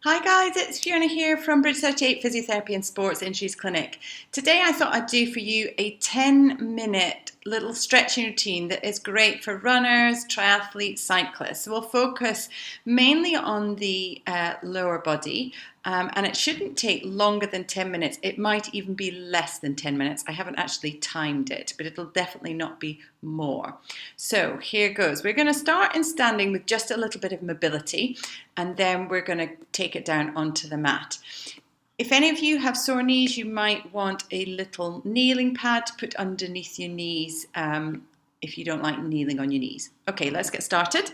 Hi guys, it's Fiona here from Bridge 38 Physiotherapy and Sports Injuries Clinic. Today I thought I'd do for you a 10-minute little stretching routine that is great for runners, triathletes, cyclists. So we'll focus mainly on the lower body and it shouldn't take longer than 10 minutes. It might even be less than 10 minutes. I haven't actually timed it, but it'll definitely not be more. So here goes. We're going to start in standing with just a little bit of mobility, and then we're going to take it down onto the mat. If any of you have sore knees, you might want a little kneeling pad to put underneath your knees if you don't like kneeling on your knees. Okay, let's get started.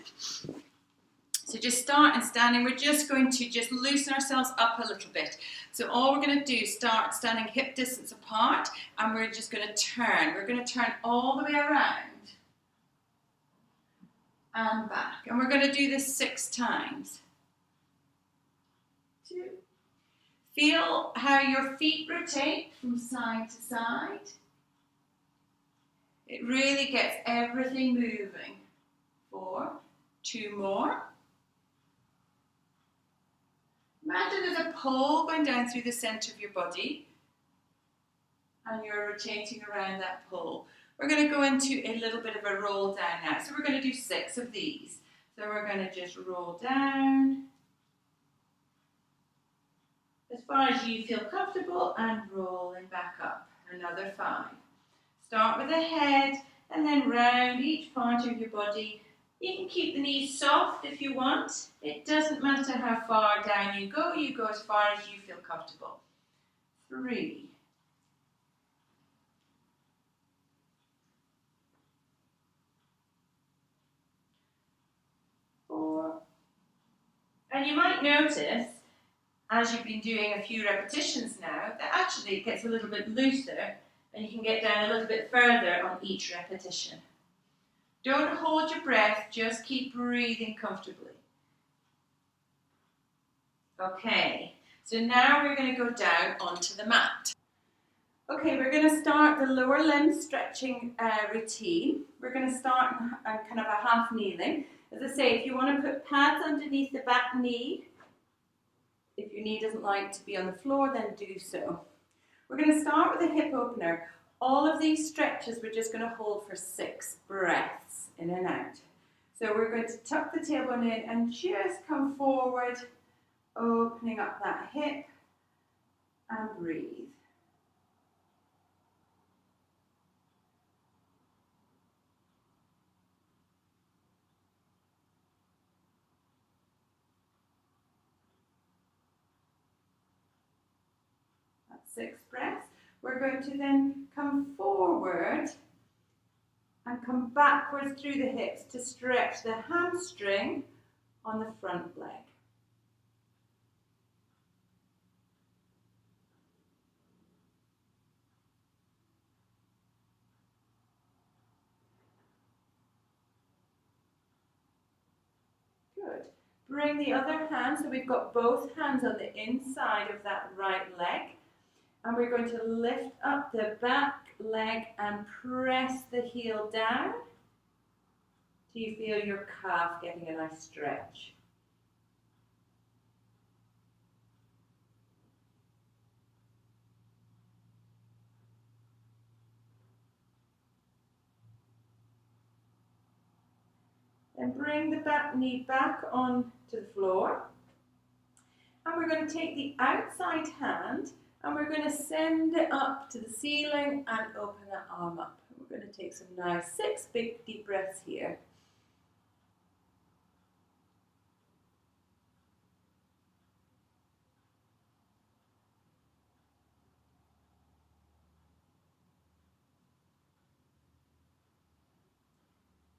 So just start in standing. We're just going to loosen ourselves up a little bit. So all we're going to do is start standing hip distance apart, and we're just going to turn. We're going to turn all the way around and back. And we're going to do this 6 times. 2. Feel how your feet rotate from side to side. It really gets everything moving. 4. 2 more. Imagine there's a pole going down through the center of your body and you're rotating around that pole. We're going to go into a little bit of a roll down now. So we're going to do 6 of these. So we're going to just roll down as far as you feel comfortable and rolling back up. Another 5. Start with the head and then round each part of your body. You can keep the knees soft if you want. It doesn't matter how far down you go as far as you feel comfortable. 3. 4. And you might notice, as you've been doing a few repetitions now, that actually it gets a little bit looser and you can get down a little bit further on each repetition. Don't hold your breath, just keep breathing comfortably. Okay, so now we're going to go down onto the mat. Okay, we're going to start the lower limb stretching routine. We're going to start in kind of a half kneeling. As I say, if you want to put pads underneath the back knee, if your knee doesn't like to be on the floor, then do so. We're going to start with a hip opener. All of these stretches we're just going to hold for 6 breaths in and out. So we're going to tuck the tailbone in and just come forward, opening up that hip and breathe. That's 6 breaths. We're going to then come forward and come backwards through the hips to stretch the hamstring on the front leg. Good. Bring the other hand, so we've got both hands on the inside of that right leg. And we're going to lift up the back leg and press the heel down till you feel your calf getting a nice stretch. Then bring the back knee back onto the floor. And we're going to take the outside hand and we're going to send it up to the ceiling and open that arm up. We're going to take some nice 6 big deep breaths here.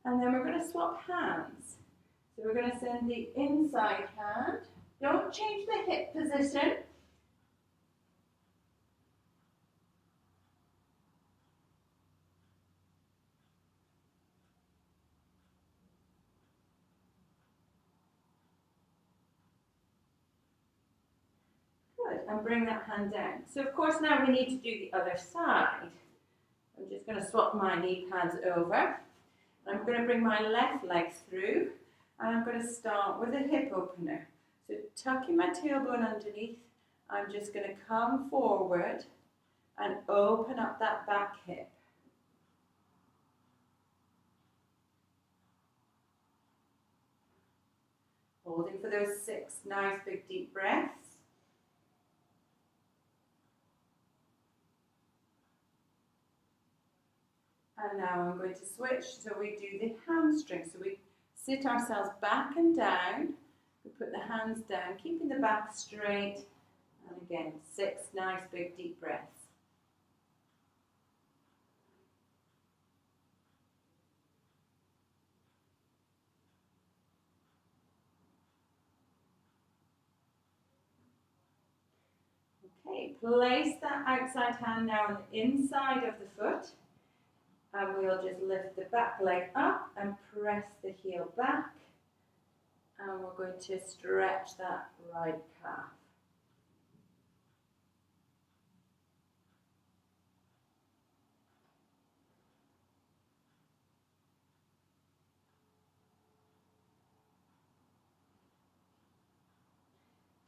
And then we're going to swap hands. So we're going to send the inside hand. Don't change the hip position. Good, and bring that hand down. So of course now we need to do the other side. I'm just going to swap my knee pads over. I'm going to bring my left leg through and I'm going to start with a hip opener. So tucking my tailbone underneath, I'm just going to come forward and open up that back hip. Holding for those 6 nice big deep breaths. And now I'm going to switch, so we do the hamstring. So we sit ourselves back and down. We put the hands down, keeping the back straight. And again, 6 nice big deep breaths. Okay, place that outside hand now on the inside of the foot. And we'll just lift the back leg up and press the heel back. And we're going to stretch that right calf.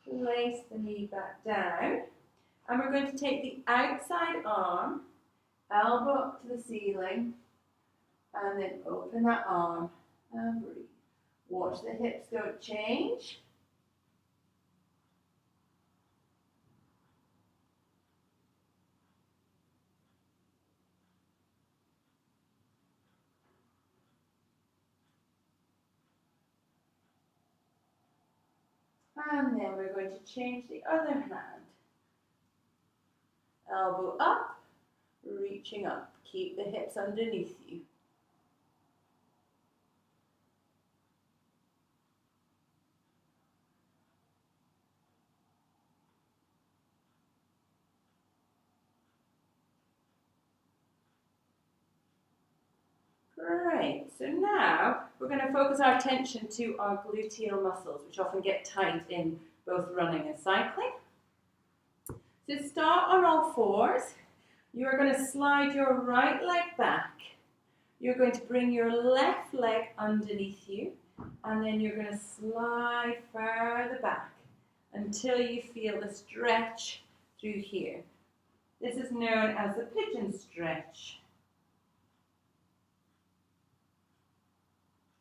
Place the knee back down. And we're going to take the outside arm, elbow up to the ceiling, and then open that arm and breathe. Watch the hips don't change. And then we're going to change the other hand. Elbow up, reaching up. Keep the hips underneath you. Great. So now we're going to focus our attention to our gluteal muscles, which often get tight in both running and cycling. So start on all fours. You are going to slide your right leg back. You're going to bring your left leg underneath you, and then you're going to slide further back until you feel the stretch through here. This is known as the pigeon stretch.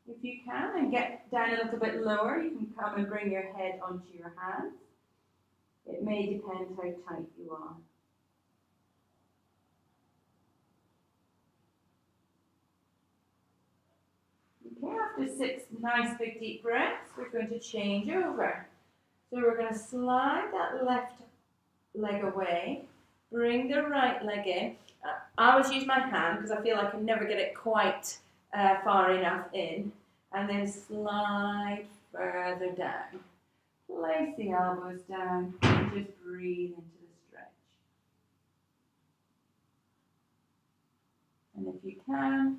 If you can, and get down a little bit lower, you can come and bring your head onto your hands. It may depend how tight you are. Okay, after 6 nice big deep breaths, we're going to change over. So we're going to slide that left leg away, bring the right leg in. I always use my hand because I feel I can never get it quite far enough in, and then slide further down. Place the elbows down and just breathe into the stretch. And if you can,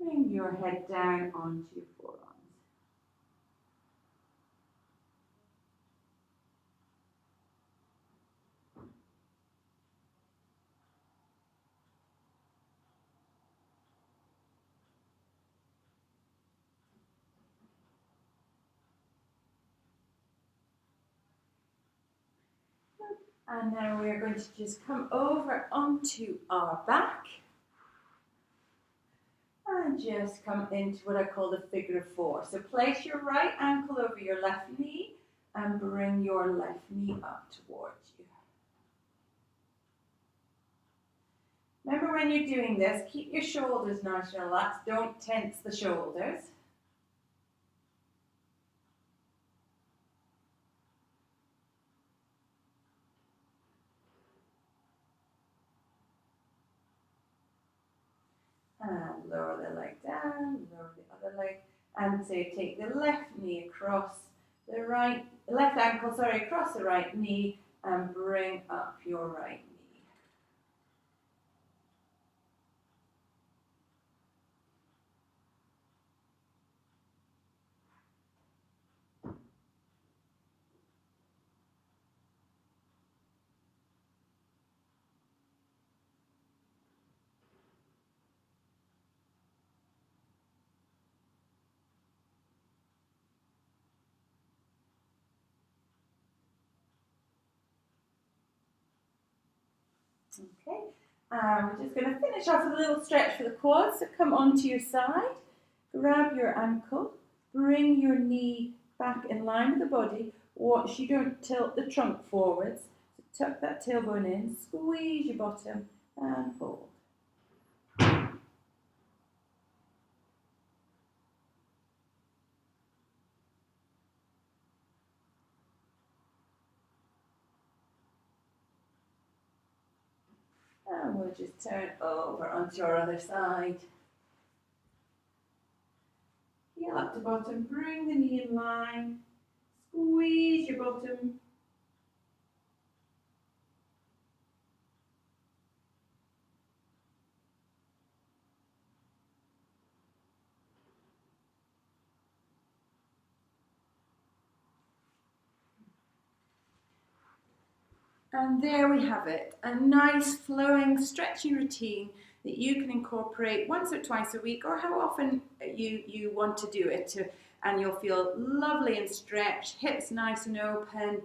bring your head down onto your forearms. And now we're going to just come over onto our back and just come into what I call the figure of 4. So place your right ankle over your left knee and bring your left knee up towards you. Remember, when you're doing this, keep your shoulders nice and relaxed. Don't tense the shoulders. And lower the leg down, lower the other leg, and so take the left knee across the right, left ankle, across the right knee, and bring up your right knee. Okay, we're just going to finish off with a little stretch for the quads. So come onto your side, grab your ankle, bring your knee back in line with the body. Watch you don't tilt the trunk forwards. So tuck that tailbone in, squeeze your bottom and hold. And we'll just turn over onto our other side. Heel up to bottom, bring the knee in line, squeeze your bottom. And there we have it, a nice flowing stretching routine that you can incorporate once or twice a week or how often you want to do it and you'll feel lovely and stretched, hips nice and open.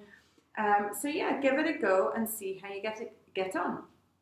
So yeah, give it a go and see how you get on.